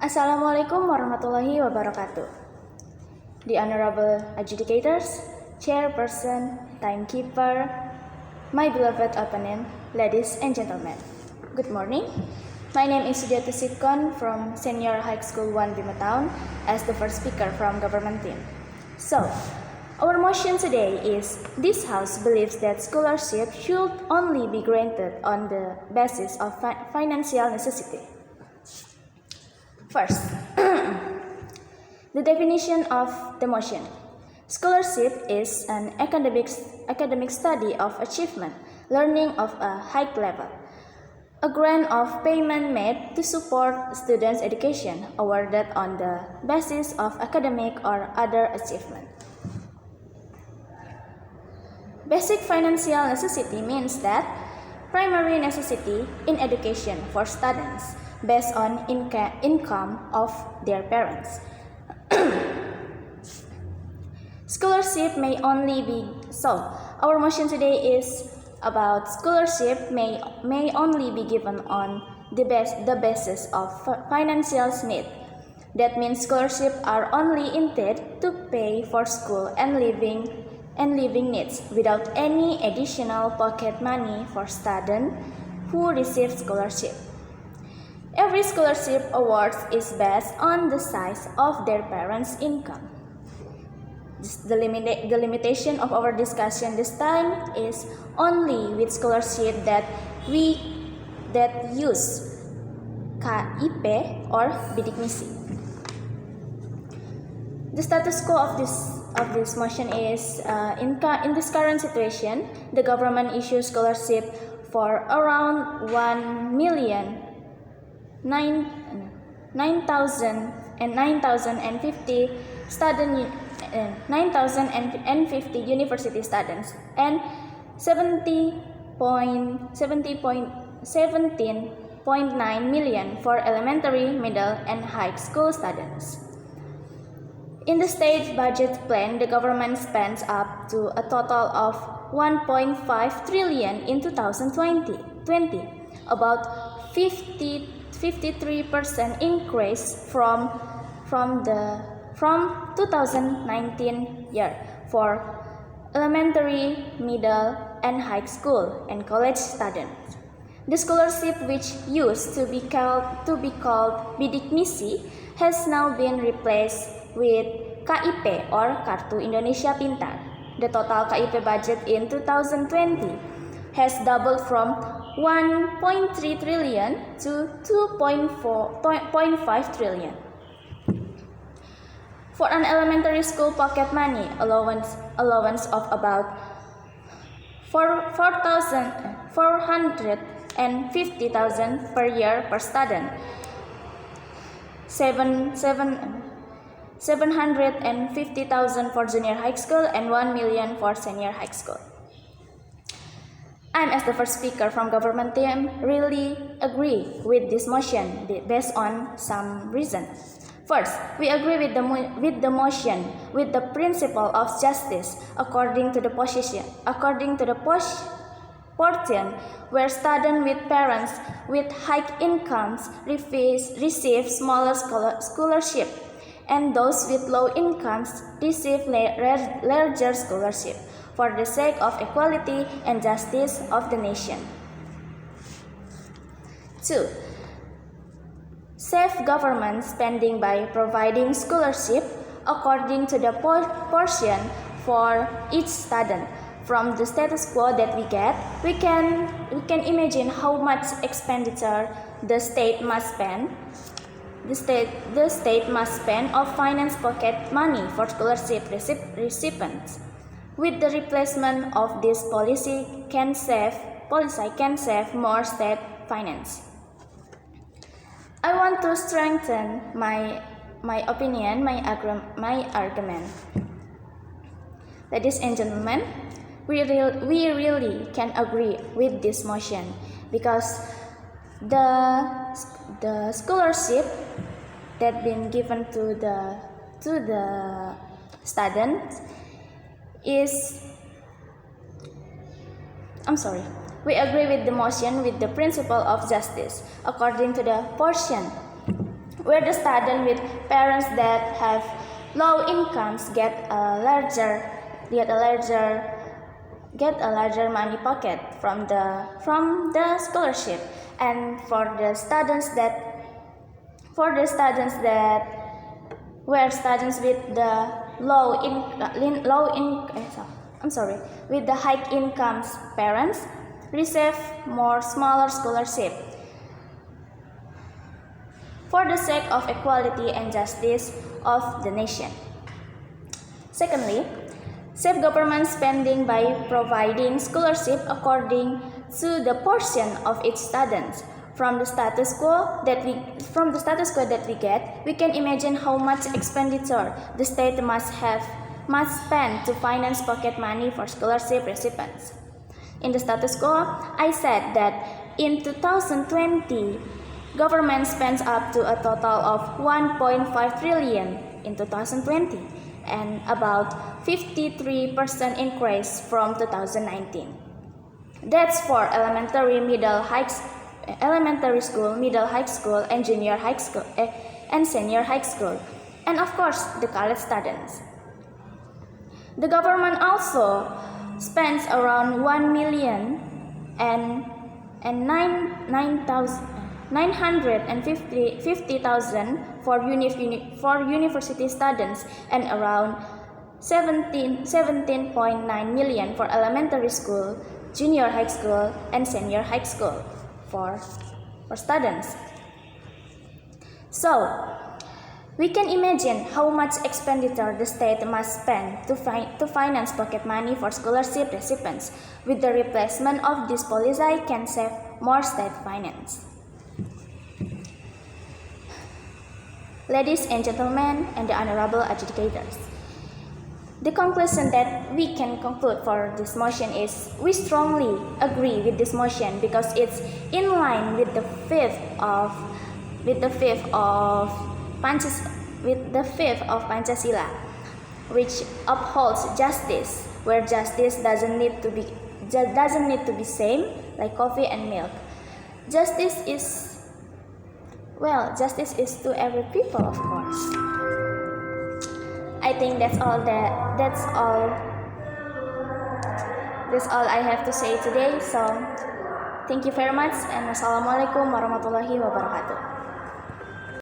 Assalamualaikum warahmatullahi wabarakatuh. The honorable adjudicators, chairperson, timekeeper, my beloved opponent, ladies and gentlemen. Good morning. My name is Hudiyatus Shidqon from Senior High School 1 BIMA Town as the first speaker from government team. So, our motion today is this House believes that scholarship should only be granted on the basis of financial necessity. First, the definition of the motion. Scholarship is an academic study of achievement, learning of a high level. A grant of payment made to support students' education awarded on the basis of academic or other achievement. Basic financial necessity means that primary necessity in education for students based on income of their parents. Scholarship may only be our motion today is about scholarship may only be given on the basis of financial need. That means scholarships are only intended to pay for school and living needs without any additional pocket money for students who receive scholarship. Every scholarship award is based on the size of their parents' income. The limitation of our discussion this time is only with scholarship that use KIP or bidik misi. The status quo of this motion is in this current situation, the government issues scholarship for around 9,050 university students and 17.9 million for elementary, middle, and high school students. In the state budget plan, the government spends up to a total of 1.5 trillion in 2020, about 53% increase from 2019 year for elementary, middle, and high school and college students. The scholarship, which used to be called bidik misi, has now been replaced with KIP or Kartu Indonesia Pintar. The total KIP budget in 2020 has doubled from 1.3 trillion to 2.5 trillion. For an elementary school pocket money allowance of about 450,000 per year per student, 750,000 for junior high school and 1 million for senior high school. I, as the first speaker from government team, really agree with this motion based on some reasons. First, we agree with the motion with the principle of justice according to the portion where students with parents with high incomes receive smaller scholarship, and those with low incomes receive larger scholarship for the sake of equality and justice of the nation. 2. Save government spending by providing scholarship according to the portion for each student. From the status quo that we get, we can imagine how much expenditure the state must spend. The state must spend of finance pocket money for scholarship recipients. With the replacement of this policy can save more state finance. I want to strengthen my opinion, my argument. Ladies and gentlemen, we really can agree with this motion because the scholarship that been given to the students is we agree with the motion with the principle of justice according to the portion where the student with parents that have low incomes get a larger money pocket from the scholarship, and for the students with the with the high incomes parents receive more smaller scholarship for the sake of equality and justice of the nation. Secondly, save government spending by providing scholarship according to the portion of each student. From the status quo that we get, we can imagine how much expenditure the state must spend to finance pocket money for scholarship recipients. In the status quo, I said that in 2020, government spends up to a total of 1.5 trillion in 2020, and about 53% increase from 2019. That's for elementary school, middle high school, and junior high school, and senior high school, and of course the college students. The government also spends around 1,950,000 for university students, and around 17.9 million for elementary school, junior high school, and senior high school for students. So, we can imagine how much expenditure the state must spend to finance pocket money for scholarship recipients. With the replacement of this policy, can save more state finance. Ladies and gentlemen, and the honorable adjudicators, the conclusion that we can conclude for this motion is we strongly agree with this motion because it's in line with the fifth of Pancasila, which upholds justice, where justice doesn't need to be same like coffee and milk. Justice is to every people, of course. I think that's all I have to say today. So thank you very much, and wassalamualaikum warahmatullahi wabarakatuh.